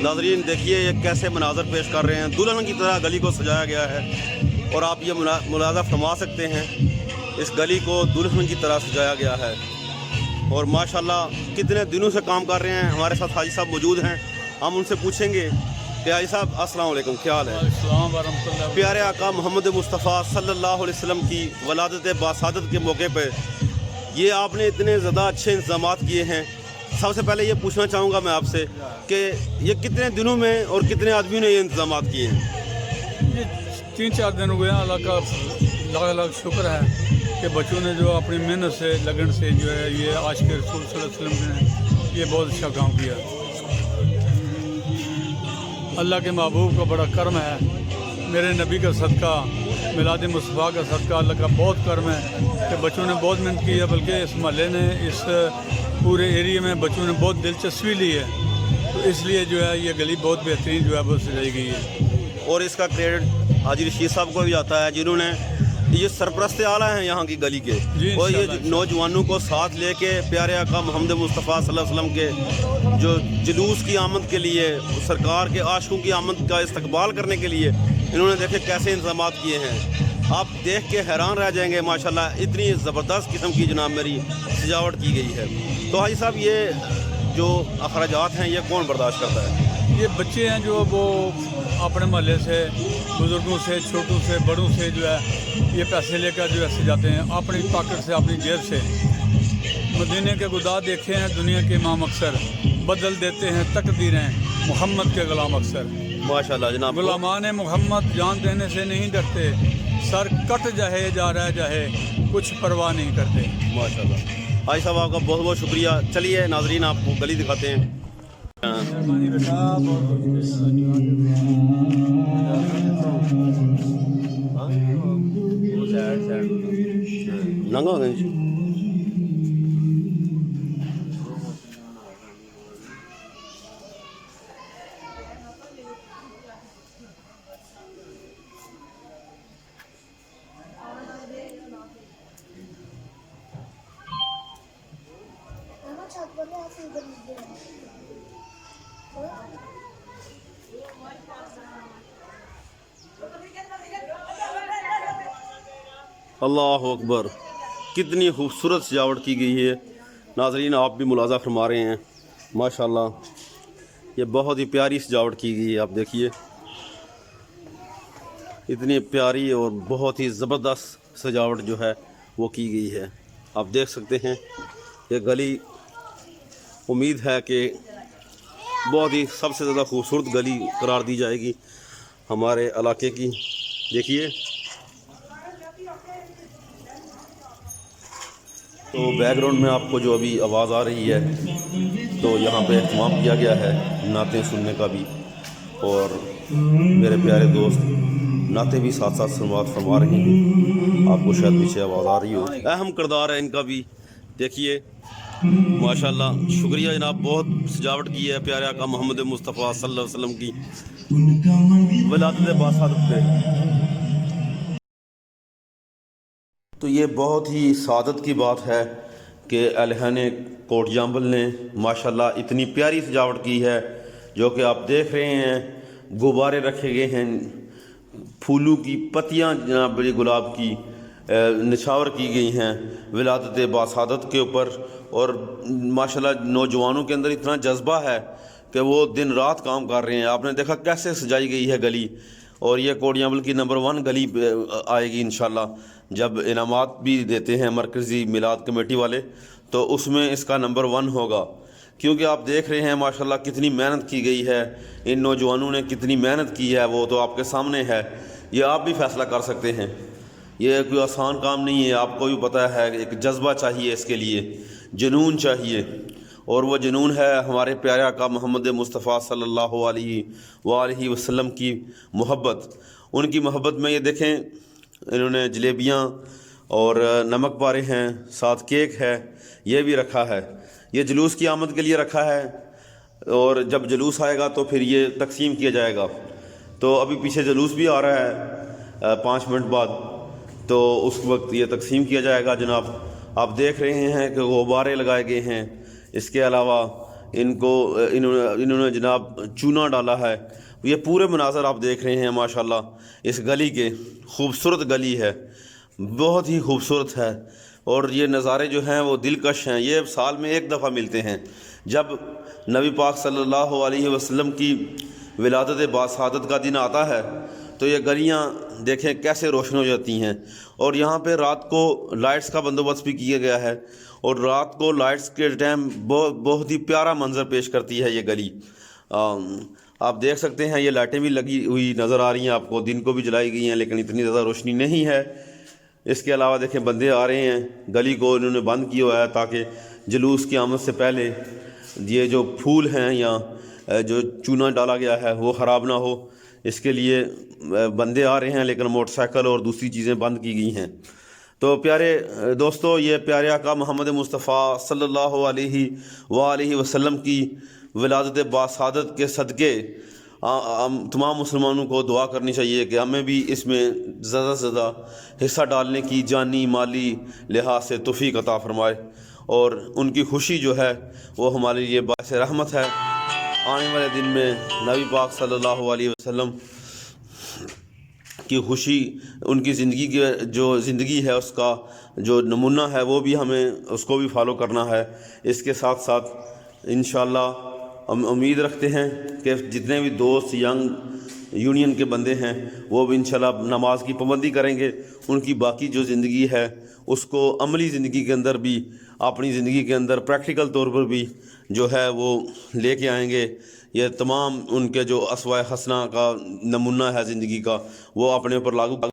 नाज़रीन देखिए ये कैसे मनाज़र पेश कर रहे हैं, दुल्हन की तरह गली को सजाया गया है। और आप ये मुलाज़ा फरमा सकते हैं, इस गली को दुल्हन की तरह सजाया गया है। और माशाल्लाह कितने दिनों से काम कर रहे हैं। हमारे साथ हाजी साहब मौजूद हैं, हम उनसे पूछेंगे कि हाजी साहब अस्सलाम वालेकुम, क्या हाल है? प्यारे आका मोहम्मद मुस्तफ़ा सल्लल्लाहु अलैहि वसल्लम की वलादत बासादत के मौके पर ये आपने इतने ज़्यादा अच्छे इंतज़ामात किए हैं। सबसे पहले ये पूछना चाहूँगा मैं आपसे कि ये कितने दिनों में और कितने आदमियों ने ये इंतज़ामात किए हैं? ये 3-4 दिन हुए हैं। अल्लाह का अलग शुक्र है कि बच्चों ने जो अपनी मेहनत से लगन से जो है ये आज के रसूल सल्लल्लाहु अलैहि वसल्लम ने ये बहुत अच्छा काम किया। अल्लाह के महबूब का बड़ा कर्म है, मेरे नबी का सदका, मिलाद मुस्तफ़ा का सदका, अल्लाह का बहुत कर्म है कि बच्चों ने बहुत मेहनत की है। बल्कि इस महल्ले ने, इस पूरे एरिया में बच्चों ने बहुत दिलचस्पी ली है, तो इसलिए जो है ये गली बहुत बेहतरीन जो है वो सजाई गई है। और इसका क्रेडिट हाजी रशीद साहब को भी जाता है, जिन्होंने ये सरपरस्त आला हैं यहाँ की गली के। और ये नौजवानों को साथ लेके प्यारे आका मोहम्मद मुस्तफ़ा सल्लल्लाहु अलैहि वसल्लम के जो जुलूस की आमद के लिए, सरकार के आशिकों की आमद का इस्तकबाल करने के लिए इन्होंने देखे कैसे इंतज़ामात किए हैं। आप देख के हैरान रह जाएंगे माशाल्लाह, इतनी ज़बरदस्त किस्म की जनाब मेरी सजावट की गई है। तो हाजी साहब ये जो अखराजात हैं ये कौन बर्दाश्त करता है? ये बच्चे हैं जो वो अपने महल्ले से, बुज़ुर्गों से, छोटों से, बड़ों से जो है ये पैसे लेकर जो है सजाते हैं अपनी पॉकेट से, अपनी जेब से। मदीने के गुदा देखे हैं दुनिया के इमाम अक्सर, बदल देते हैं तकदीरें मोहम्मद के गुलाम अक्सर। माशाल्लाह जनाब, गुलामान मोहम्मद जान देने से नहीं डरते, सर कट जाए जा रहा जाए कुछ परवाह नहीं करते। माशाल्लाह हाजी साहब आपका बहुत बहुत शुक्रिया। चलिए नाजरीन आपको गली दिखाते हैं। नंगा अल्लाह अकबर, कितनी खूबसूरत सजावट की गई है। नाजरीन आप भी मुलाजा फरमा रहे हैं, माशाल्लाह ये बहुत ही प्यारी सजावट की गई है। आप देखिए इतनी प्यारी और बहुत ही ज़बरदस्त सजावट जो है वो की गई है। आप देख सकते हैं ये गली, उम्मीद है कि बहुत ही सबसे ज़्यादा खूबसूरत गली करार दी जाएगी हमारे इलाके की। देखिए तो बैकग्राउंड में आपको जो अभी आवाज़ आ रही है, तो यहाँ पे एहतमाम किया गया है नातें सुनने का भी, और मेरे प्यारे दोस्त नाते भी साथ साथ समात फरमा रहे हैं। आपको शायद पीछे आवाज़ आ रही हो, अहम किरदार है इनका भी। देखिए माशाल्लाह, शुक्रिया जनाब, बहुत सजावट की है प्यारे आका मोहम्मद मुस्तफ़ा सल्लल्लाहु अलैहि वसल्लम की वलादत बासादत पे। तो ये बहुत ही सादत की बात है कि अहलन कोट जाम्बल ने माशाल्लाह इतनी प्यारी सजावट की है, जो कि आप देख रहे हैं। गुब्बारे रखे गए हैं, फूलों की पत्तियां जनाब बड़ी गुलाब की निछावर की गई हैं विलादत बासादत के ऊपर। और माशाल्लाह नौजवानों के अंदर इतना जज्बा है कि वो दिन रात काम कर रहे हैं। आपने देखा कैसे सजाई गई है गली, और ये कोट जाम्बल की नंबर 1 गली आएगी इंशाल्लाह। जब इनामात भी देते हैं मरकज़ी मिलाद कमेटी वाले, तो उसमें इसका नंबर 1 होगा, क्योंकि आप देख रहे हैं माशाल्लाह कितनी मेहनत की गई है। इन नौजवानों ने कितनी मेहनत की है वो तो आपके सामने है, ये आप भी फैसला कर सकते हैं। ये कोई आसान काम नहीं है, आपको भी पता है। एक जज्बा चाहिए इसके लिए, जुनून चाहिए, और वो जुनून है हमारे प्यारे आका मोहम्मद मुस्तफ़ा सल्लल्लाहु अलैहि वसल्लम की मोहब्बत। उनकी मोहब्बत में ये देखें, इन्होंने जलेबियाँ और नमक पारे हैं, साथ केक है, ये भी रखा है। ये जुलूस की आमद के लिए रखा है, और जब जुलूस आएगा तो फिर ये तकसीम किया जाएगा। तो अभी पीछे जुलूस भी आ रहा है 5 मिनट बाद, तो उस वक्त ये तकसीम किया जाएगा। जनाब आप देख रहे हैं कि गुब्बारे लगाए गए हैं, इसके अलावा انہوں نے جناب چونا ڈالا ہے. یہ پورے مناظر آپ دیکھ رہے ہیں ماشاءاللہ اس گلی کے. خوبصورت گلی ہے, بہت ہی خوبصورت ہے, اور یہ نظارے جو ہیں وہ دلکش ہیں. یہ سال میں ایک دفعہ ملتے ہیں جب نبی پاک صلی اللہ علیہ وسلم کی ولادت باسعادت کا دن آتا ہے تو یہ گلیاں دیکھیں کیسے روشن ہو جاتی ہیں. اور یہاں پہ رات کو لائٹس کا بندوبست بھی کیا گیا ہے, اور رات کو لائٹس کے ٹائم بہت ہی پیارا منظر پیش کرتی ہے یہ گلی. آپ دیکھ سکتے ہیں یہ لائٹیں بھی لگی ہوئی نظر آ رہی ہیں آپ کو, دن کو بھی جلائی گئی ہیں لیکن اتنی زیادہ روشنی نہیں ہے. اس کے علاوہ دیکھیں بندے آ رہے ہیں, گلی کو انہوں نے بند کیا ہوا ہے تاکہ جلوس کی آمد سے پہلے یہ جو پھول ہیں یا جو چونا ڈالا گیا ہے وہ خراب نہ ہو. اس کے لیے بندے آ رہے ہیں لیکن موٹر سائیکل اور دوسری چیزیں بند کی گئی ہیں. تو پیارے دوستو, یہ پیارے آقا محمد مصطفیٰ صلی اللہ علیہ وآلہ وسلم کی ولادت باسعادت کے صدقے تمام مسلمانوں کو دعا کرنی چاہیے کہ ہمیں بھی اس میں زیادہ سے زیادہ حصہ ڈالنے کی جانی مالی لحاظ سے توفیق عطا فرمائے, اور ان کی خوشی جو ہے وہ ہمارے لیے باعث رحمت ہے. آنے والے دن میں نبی پاک صلی اللہ علیہ وسلم کی خوشی, ان کی زندگی کی جو زندگی ہے اس کا جو نمونہ ہے وہ بھی ہمیں اس کو بھی فالو کرنا ہے. اس کے ساتھ ساتھ انشاءاللہ ہم امید رکھتے ہیں کہ جتنے بھی دوست ینگ یونین کے بندے ہیں وہ بھی انشاءاللہ نماز کی پابندی کریں گے. ان کی باقی جو زندگی ہے اس کو عملی زندگی کے اندر بھی, اپنی زندگی کے اندر پریکٹیکل طور پر بھی جو ہے وہ لے کے آئیں گے. یہ تمام ان کے جو اسوائے حسنہ کا نمونہ ہے زندگی کا وہ اپنے اوپر لاگو